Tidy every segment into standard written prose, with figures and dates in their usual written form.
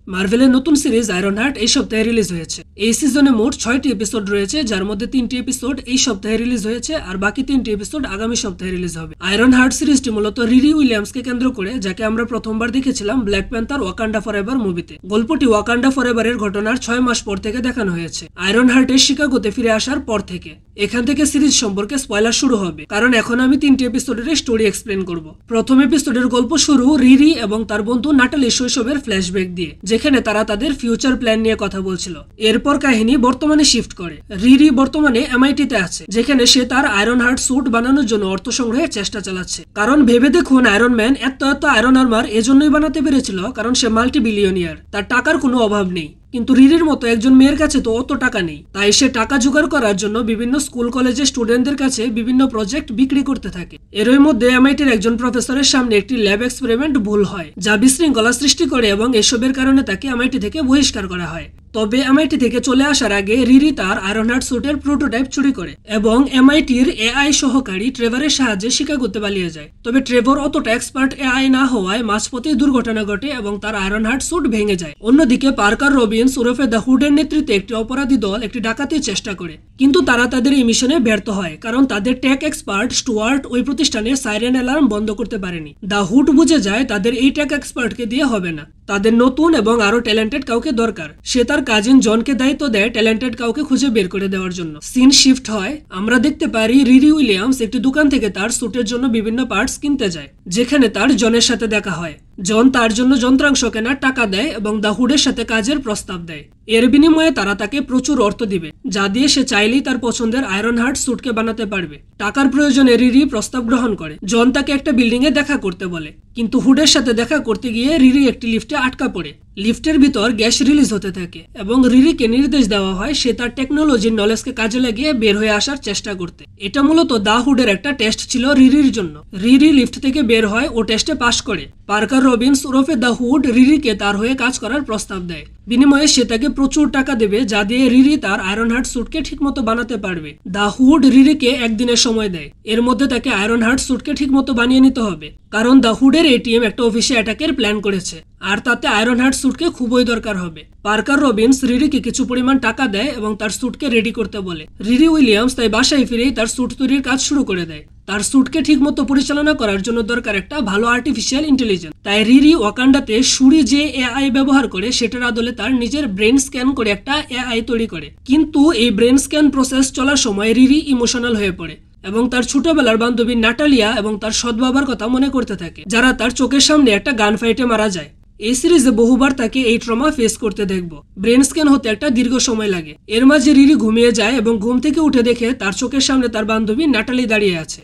মার্ভেলের নতুন series iron heart এই সপ্তাহে রিলিজ হয়েছে। এই সিজনে মোট 6টি এপিসোড রয়েছে, যার মধ্যে 3টি এপিসোড এই সপ্তাহে রিলিজ হয়েছে আর বাকি 3টি এপিসোড আগামী সপ্তাহে রিলিজ হবে। আয়রন হার্ট সিরিজটি মূলত রিরি উইলিয়ামসকে কেন্দ্র করে, যাকে আমরা প্রথমবার দেখেছিলাম ব্ল্যাক প্যান্থার ওয়াকান্ডা ফরএভার মুভিতে। গল্পটি ওয়াকান্ডা ফরএভারের ঘটনার 6 মাস পর থেকে দেখানো হয়েছে, আয়রন হার্টের শিকাগোতে ফিরে আসার পর থেকে। এখান থেকে সিরিজ সম্পর্কে স্পয়লার শুরু হবে, কারণ এখন আমি 3টি এপিসোডের স্টোরি এক্সপ্লেন করব। প্রথম এপিসোডের গল্প শুরু রিরি এবং তার বন্ধু নাটালি শৈশবের ফ্ল্যাশব্যাক দিয়ে, যেখানে তারা তাদের ফিউচার প্ল্যান নিয়ে কথা বলছিল। এরপর কাহিনী বর্তমানে শিফট করে। রিরি বর্তমানে এমআইটিতে আছে, যেখানে সে তার আয়রন হার্ট স্যুট বানানোর জন্য অর্থ সংগ্রহের চেষ্টা চালাচ্ছে। কারণ ভেবে দেখুন, আয়রন ম্যান এত আয়রন আর্মার এজন্যই বানাতে পেরেছিল কারণ সে মাল্টি বিলিয়নিয়ার, তার টাকার কোনো অভাব নেই। কিন্তু রিরির মতো একজন মেয়ের কাছে তো অত টাকা নেই, তাই সে টাকা জোগাড় করার জন্য বিভিন্ন স্কুল কলেজের স্টুডেন্টদের কাছে বিভিন্ন প্রজেক্ট বিক্রি করতে থাকে। এরই মধ্যে এমআইটির একজন প্রফেসরের সামনে একটি ল্যাব এক্সপেরিমেন্ট ভুল হয়, যা বিশৃঙ্খলা সৃষ্টি করে এবং এসবের কারণে তাকে এমআইটি থেকে বহিষ্কার করা হয়। তবে এমআইটি থেকে চলে আসার আগে রিরি তার আয়রন হার্ট স্যুটের প্রোটোটাইপ চুরি করে এবং এমআইটির এআই সহকারী ট্রেভারের সাহায্যে শিকাগোতে পালিয়ে যায়। তবে ট্রেভর অতটা এক্সপার্ট এআই না হওয়ায় মাঝপথেই দুর্ঘটনা ঘটে এবং তার আয়রন হার্ট স্যুট ভেঙে যায়। অন্যদিকে পার্কার রবিনস ওরফে দ্য হুডের নেতৃত্বে একটি অপরাধী দল একটি ডাকাতির চেষ্টা করে, কিন্তু তারা তাদের এই মিশনে ব্যর্থ হয়, কারণ তাদের টেক এক্সপার্ট স্টুয়ার্ট ওই প্রতিষ্ঠানের সাইরেন অ্যালার্ম বন্ধ করতে পারেনি। দ্য হুড বুঝে যায় তাদের এই টেক এক্সপার্টকে দিয়ে হবে না, তাদের নতুন এবং আরো ট্যালেন্টেড কাউকে দরকার। সে তার কাজিন জনকে দায়িত্ব দেয় ট্যালেন্টেড কাউকে খুঁজে বের করে দেওয়ার জন্য। সিন শিফট হয়, আমরা দেখতে পারি রিরি উইলিয়ামস একটি দোকান থেকে তার স্যুটের জন্য বিভিন্ন পার্টস কিনতে যায়, যেখানে তার জনের সাথে দেখা হয়। জন তার জন্য যন্ত্রাংশ কেনার টাকা দেয় এবং দ্য হুডের সাথে কাজের প্রস্তাব দেয়। এর বিনিময়ে তারা তাকে প্রচুর অর্থ দিবে, যা দিয়ে সে চাইলেই তার পছন্দের আয়রন হার্ট স্যুটকে বানাতে পারবে। টাকার প্রয়োজনে রিরি প্রস্তাব গ্রহণ করে। জন তাকে একটা বিল্ডিং এ দেখা করতে বলে, কিন্তু হুডের সাথে দেখা করতে গিয়ে রিরি একটি লিফটে আটকা পড়ে। লিফটের ভিতর গ্যাস রিলিজ হতে থাকে এবং রিরিকে নির্দেশ দেওয়া হয় সে তার টেকনোলজির নলেজকে কাজে লাগিয়ে বের হয়ে আসার চেষ্টা করতে। এটা মূলত দ্য হুডের একটা টেস্ট ছিল রিরির জন্য। রিরি লিফট থেকে বের হয় ও টেস্টে পাশ করে। পার্কার রবিনস ওরফে দ্য হুড রিরিকে তার হয়ে কাজ করার প্রস্তাব দেয়। বিনিময়ে সে তাকে প্রচুর টাকা দেবে, যা দিয়ে রিরি তার আয়রন হার্ট স্যুটকে ঠিকমতো বানাতে পারবে। দ্য হুড রিরিকে একদিনের সময় দেয়, এর মধ্যে তাকে আয়রন হার্ট স্যুটকে ঠিকমতো বানিয়ে নিতে হবে, কারণ দ্য হুডের এই টিম একটা অফিসে অ্যাটাকের প্ল্যান করেছে আর তাতে আয়রন হার্ট স্যুটকে খুবই দরকার হবে। পার্কার রবিনস রিরিকে কিছু পরিমাণ টাকা দেয় এবং তার স্যুটকে রেডি করতে বলে। রিরি উইলিয়ামস তাই বাসায় ফিরেই তার স্যুট তৈরির কাজ শুরু করে দেয়। তার স্যুটকে ঠিকমতো পরিচালনা করার জন্য দরকার একটা ভালো আর্টিফিশিয়াল ইন্টেলিজেন্স। তাই রিরি ওয়াকান্ডাতে শুরি যে এআই ব্যবহার করে সেটার আদলে তার নিজের ব্রেন স্ক্যান করে একটা এআই তৈরি করে। কিন্তু এই ব্রেন স্ক্যান প্রসেস চলার সময় রিরি ইমোশনাল হয়ে পড়ে এবং তার ছোটবেলার বান্ধবী নাটালিয়া এবং তার সৎ বাবার কথা মনে করতে থাকে, যারা তার চোখের সামনে একটা গান ফাইটে মারা যায়। এই সিরিজে বহুবার তাকে এই ট্রমা ফেস করতে দেখবো। ব্রেন স্ক্যান হতে একটা দীর্ঘ সময় লাগে। এর মাঝে রিরি ঘুমিয়ে যায় এবং ঘুম থেকে উঠে দেখে তার চোখের সামনে তার বান্ধবী নাটালি দাঁড়িয়ে আছে।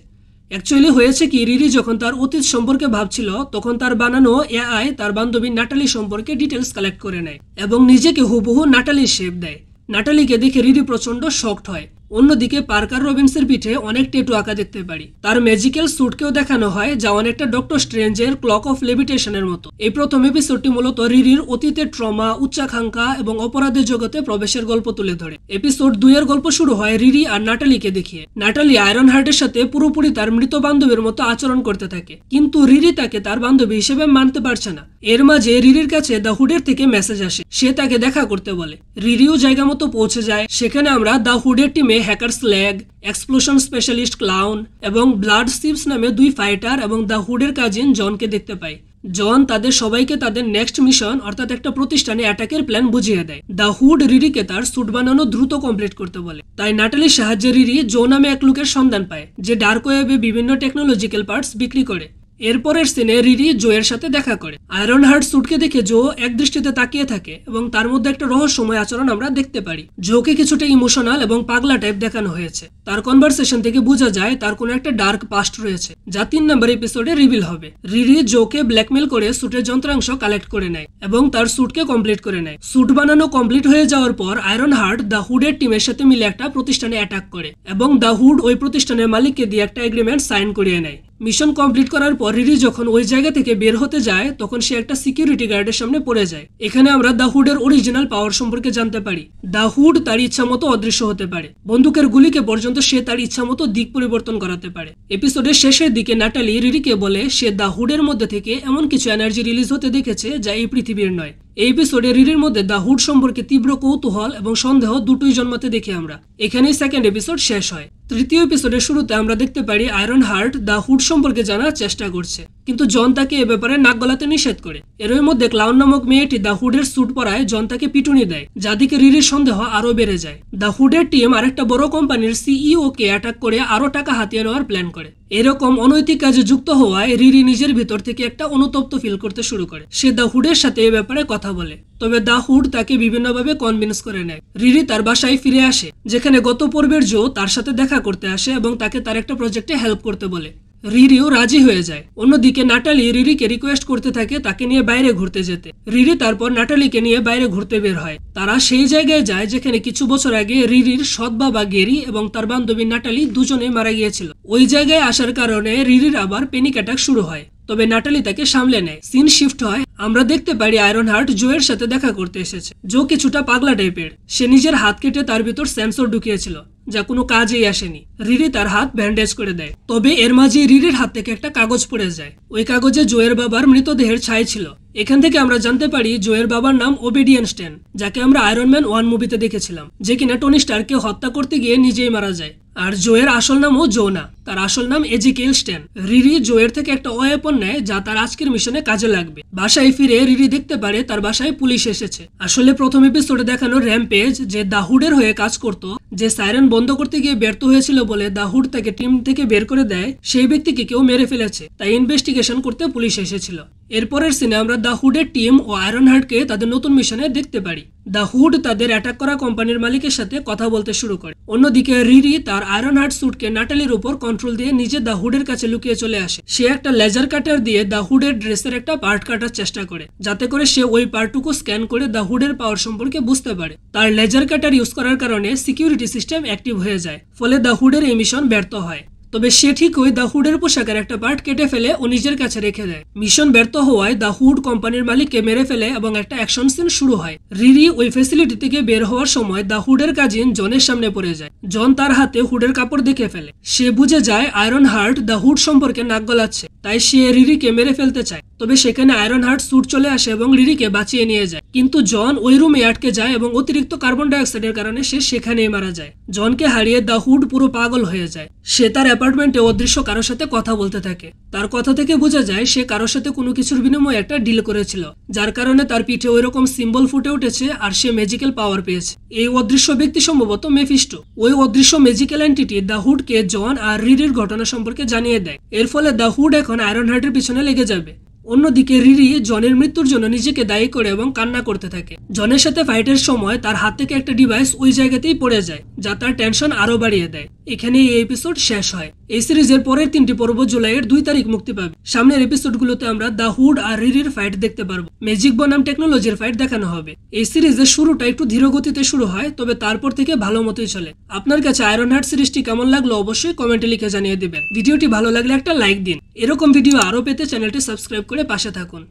অ্যাকচুয়ালি হয়েছে কি, রিরি যখন তার অতীত সম্পর্কে ভাবছিল তখন তার বানানো এআই তার বান্ধবী নাটালি সম্পর্কে ডিটেলস কালেক্ট করে নেয় এবং নিজেকে হুবহু নাটালির শেপ দেয়। নাটালিকে দেখে রিরি প্রচন্ড শকড হয়। অন্যদিকে পার্কার রবিনসের পিঠে অনেক ট্যাটু আঁকা দেখতে পারি। তার ম্যাজিক্যাল স্যুটকেও দেখানো হয়, যা অনেকটা ডক্টর স্ট্রেঞ্জের ক্লক অফ লেভিটেশনের মতো। এই প্রথম এপিসোডটি মূলত রিরির অতীতের ট্রমা, উচ্চাকাঙ্ক্ষা এবং অপরাধের জগতে প্রবেশের গল্প তুলে ধরে। এপিসোড 2 এর গল্প শুরু হয় রিরি আর নাটালিকে দেখিয়ে। নাটালি আয়রন হার্টের সাথে পুরোপুরি তার মৃত বান্ধবীর মতো আচরণ করতে থাকে, কিন্তু রিরি তাকে তার বান্ধবী হিসেবে মানতে পারছে না। এর মাঝে রিরির কাছে দ্য হুডের থেকে মেসেজ আসে, সে তাকে দেখা করতে বলে। রিরিও জায়গা মতো পৌঁছে যায়। সেখানে আমরা দ্য হুডের টিমে hacker slug, explosion specialist clown এবং ব্লাড সিপস নামে 2 ফাইটার এবং দ্য হুডের কাজিন জনকে দেখতে পাই। জন তাদের সবাইকে তাদের নেক্সট মিশন অর্থাৎ একটা প্রতিষ্ঠানে অ্যাটাকের প্ল্যান বুঝিয়ে দেয়। দ্য হুড রিরিকে তার স্যুট বানানো দ্রুত কমপ্লিট করতে বলে। তাই নাটালির সাহায্যে রিরি জো নামে এক লোকের সন্ধান পায়, যে ডার্ক ওয়েবে বিভিন্ন টেকনোলজিক্যাল পার্টস বিক্রি করে। এরপরের সিনে রিরি জো এর সাথে দেখা করে। আয়রন হার্ট স্যুটকে দেখে জো এক দৃষ্টিতে তাকিয়ে থাকে এবং তার মধ্যে একটা রহস্যময় আচরণ আমরা দেখতে পারি। জোকে কিছুটা ইমোশনাল এবং পাগলা টাইপ দেখানো হয়েছে। তার কনভারসেশন থেকে বোঝা যায় তার কোনো একটা ডার্ক পাস্ট রয়েছে, যা 3 নম্বর এপিসোডে রিভিল হবে। রিরি জোকে ব্ল্যাকমেল করে স্যুটের যন্ত্রাংশ কালেক্ট করে নেয় এবং তার স্যুটকে কমপ্লিট করে নেয়। স্যুট বানানো কমপ্লিট হয়ে যাওয়ার পর আয়রন হার্ট দ্য হুডের টিমের সাথে মিলে একটা প্রতিষ্ঠানে অ্যাটাক করে এবং দ্য হুড ওই প্রতিষ্ঠানের মালিককে দিয়ে একটা এগ্রিমেন্ট সাইন করিয়ে নেয়। মিশন কমপ্লিট করার পর রিরি যখন ওই জায়গা থেকে বের হতে যায় তখন সে একটা সিকিউরিটি গার্ডের সামনে পড়ে যায়। এখানে আমরা দ্য হুডের অরিজিনাল পাওয়ার সম্পর্কে জানতে পারি। দ্য হুড তার ইচ্ছা মতো অদৃশ্য হতে পারে, বন্দুকের গুলিকে পর্যন্ত সে তার ইচ্ছা মতো দিক পরিবর্তন করাতে পারে। এপিসোডের শেষের দিকে নাটালি রিরিকে বলে সে দ্য হুডের মধ্যে থেকে এমন কিছু এনার্জি রিলিজ হতে দেখেছে যা এই পৃথিবীর নয়। এই এপিসোডে রিরির মধ্যে দ্য হুড সম্পর্কে তীব্র কৌতূহল এবং সন্দেহ দুটোই জন্মাতে দেখি আমরা। এখানেই সেকেন্ড এপিসোড শেষ হয়। তৃতীয় এপিসোডের শুরুতে আমরা দেখতে পারি আয়রন হার্ট দ্য হুড সম্পর্কে জানার চেষ্টা করছে, কিন্তু জন তাকে এ ব্যাপারে নাক গলাতে নিষেধ করে। এরই মধ্যে ক্লাউন নামক মেয়েটি দ্য হুডের স্যুট পরায় জন তাকে পিটুনি দেয়, যা দিকে রিরির সন্দেহ আরো বেড়ে যায়। দ্য হুডের টিম আরেকটা বড় কোম্পানির সিইও কে অ্যাটাক করে আরো টাকা হাতিয়ে নেওয়ার প্ল্যান করে। এরকম অনৈতিক কাজে যুক্ত হওয়ায় রিরি নিজের ভিতর থেকে একটা অনুতপ্ত ফিল করতে শুরু করে। সে দ্য হুডের সাথে এ ব্যাপারে কথা বলে, তবে দ্য হুড তাকে বিভিন্নভাবে কনভিন্স করে নেয়। রিরি তার বাসায় ফিরে আসে, যেখানে গত পর্বের জো তার সাথে দেখা করতে আসে এবং তাকে তার একটা প্রজেক্টে হেল্প করতে বলে। রিরিও রাজি হয়ে যায়। অন্যদিকে নাটালি রিরিকে রিকোয়েস্ট করতে থাকে তাকে নিয়ে বাইরে ঘুরতে যেতে। রিরি তারপর নাটালিকে নিয়ে বাইরে ঘুরতে বের হয়। তারা সেই জায়গায় যায় যেখানে কিছু বছর আগে রিরির সৎ বাবা গেরি এবং তার বান্ধবী নাটালি দুজনে মারা গিয়েছিল। ওই জায়গায় আসার কারণে রিরির আবার প্যানিক অ্যাটাক শুরু হয়, তবে নাটালি তাকে সামলে নেয়। সিন শিফট হয়, আমরা দেখতে পারি আয়রন হার্ট জো এর সাথে দেখা করতে এসেছে। জো কিছুটা পাগলা টাইপের, সে নিজের হাত কেটে তার ভিতর সেন্সর ঢুকিয়েছিল, যা কোনো কাজেই আসেনি। রিরি তার হাত ব্যান্ডেজ করে দেয়, তবে এর মাঝে রিরির হাত থেকে একটা কাগজ পড়ে যায়। ওই কাগজে জোয়ের বাবার মৃতদেহের ছাই ছিল। এখান থেকে আমরা জানতে পারি জোয়ের বাবার নাম ওবেডিয়েন স্ট্যান, যাকে আমরা আয়রন ম্যান 1 মুভিতে দেখেছিলাম, যে কিনা টনি স্টারকে হত্যা করতে গিয়ে নিজেই মারা যায়। আর জোয়ের আসল নামও জো না, তার আসল নাম এজিকেল স্ট্যান। রিরি জোয়ের থেকে একটা ওয়েপন নেয় যা তার আজকের মিশনে কাজে লাগবে। বাসায় ফিরে রিরি দেখতে পারে তার বাসায় পুলিশ এসেছে। আসলে প্রথম এপিসোডে দেখানো র্যাম্পেজ যে দা হুডের হয়ে কাজ করত, যে সাইরেন বন্ধ করতে গিয়ে ব্যর্থ হয়েছিল বলে দা হুড তাকে টিম থেকে বের করে দেয়, সেই ব্যক্তিকে কেউ মেরে ফেলেছে, তাই ইনভেস্টিগেশন করতে পুলিশ এসেছিল। এরপরের সিনে আমরা দা হুডের টিম ও আয়রন হার্টকে তাদের নতুন মিশনে দেখতে পারি। দা হুড তাদের অ্যাটাক করা কোম্পানির মালিকের সাথে কথা বলতে শুরু করে। অন্যদিকে রিরি তার আয়রন হার্ট স্যুটকে নাটালির উপর কন্ট্রোল দিয়ে নিজে দা হুডের কাছে লুকিয়ে চলে আসে। সে একটা লেজার কাটার দিয়ে দা হুডের ড্রেসের একটা পার্ট কাটার চেষ্টা করে, যাতে করে সে ওই পার্টটুকু স্ক্যান করে দা হুডের পাওয়ার সম্পর্কে বুঝতে পারে। তার লেজার কাটার ইউজ করার কারণে সিকিউরিটি সিস্টেম অ্যাক্টিভ হয়ে যায়, ফলে দা হুডের এই মিশন ব্যর্থ হয়। তবে সে ঠিকই দা হুডের পোশাকের একটা পার্ট কেটে ফেলে ও নিজের কাছে রেখে দেয়। মিশন ব্যর্থ হওয়ায় দা হুড কোম্পানির মালিককে মেরে ফেলে এবং একটা অ্যাকশন সিন শুরু হয়। রিরি ওই ফ্যাসিলিটি থেকে বের হওয়ার সময় দা হুডের কাজিন জনের সামনে পড়ে যায়। জন তার হাতে হুডের কাপড় দেখে ফেলে। সে বুঝে যায় আয়রন হার্ট দা হুড সম্পর্কে নাক গলাচ্ছে, তাই সে রিরিকে মেরে ফেলতে চায়। তবে সেখানে আয়রন হার্ট স্যুট চলে আসে এবং রিরিকে বাঁচিয়ে নিয়ে যায়, কিন্তু জন ওই রুমে আটকে যায় এবং অতিরিক্ত কার্বন ডাইঅক্সাইডের কারণে সে সেখানেই মারা যায়। জনকে হারিয়ে দা হুড পুরো পাগল হয়ে যায়। সে তার অ্যাপার্টমেন্টে অদৃশ্য কারোর সাথে কথা বলতে থাকে। তার কথা থেকে বোঝা যায় সে কারোর সাথে কোনো কিছুর বিনিময়ে একটা ডিল করেছিল, যার কারণে তার পিঠে ওই রকম সিম্বল ফুটে উঠেছে আর সে ম্যাজিক্যাল পাওয়ার পেয়েছে। এই অদৃশ্য ব্যক্তি সম্ভবত মেফিস্টো। ওই অদৃশ্য ম্যাজিক্যাল এন্টিটি দা হুডকে জন আর রিরির ঘটনা সম্পর্কে জানিয়ে দেয়। এর ফলে দা হুড এখন আয়রন হার্টের পিছনে লেগে যাবে। অন্যদিকে রিরি জনের মৃত্যুর জন্য নিজেকে দায়ী করে এবং কান্না করতে থাকে। জনের সাথে ফাইটের সময় তার হাত থেকে একটা ডিভাইস ওই জায়গাতেই পড়ে যায়, যা তার টেনশন আরো বাড়িয়ে দেয়। এখানে এই এপিসোড শেষ হয়। এই সিরিজের পরের 3টি পর্ব জুলাইয়ের 2 তারিখ মুক্তি পাবে। সামনের এপিসোডগুলোতে আমরা দা হুড আর রিরির ফাইট দেখতে পারবো। ম্যাজিক বনাম টেকনোলজির ফাইট দেখানো হবে। এই সিরিজের শুরুটা একটু ধীর গতিতে শুরু হয়, তবে তারপর থেকে ভালো মতোই চলে। আপনার কাছে আয়রন হার্ট সিরিজটি কেমন লাগলো অবশ্যই কমেন্টে লিখে জানিয়ে দিবেন। ভিডিওটি ভালো লাগলে একটা লাইক দিন। এরকম ভিডিও আরো পেতে চ্যানেলটি সাবস্ক্রাইব করে পাশে থাকুন।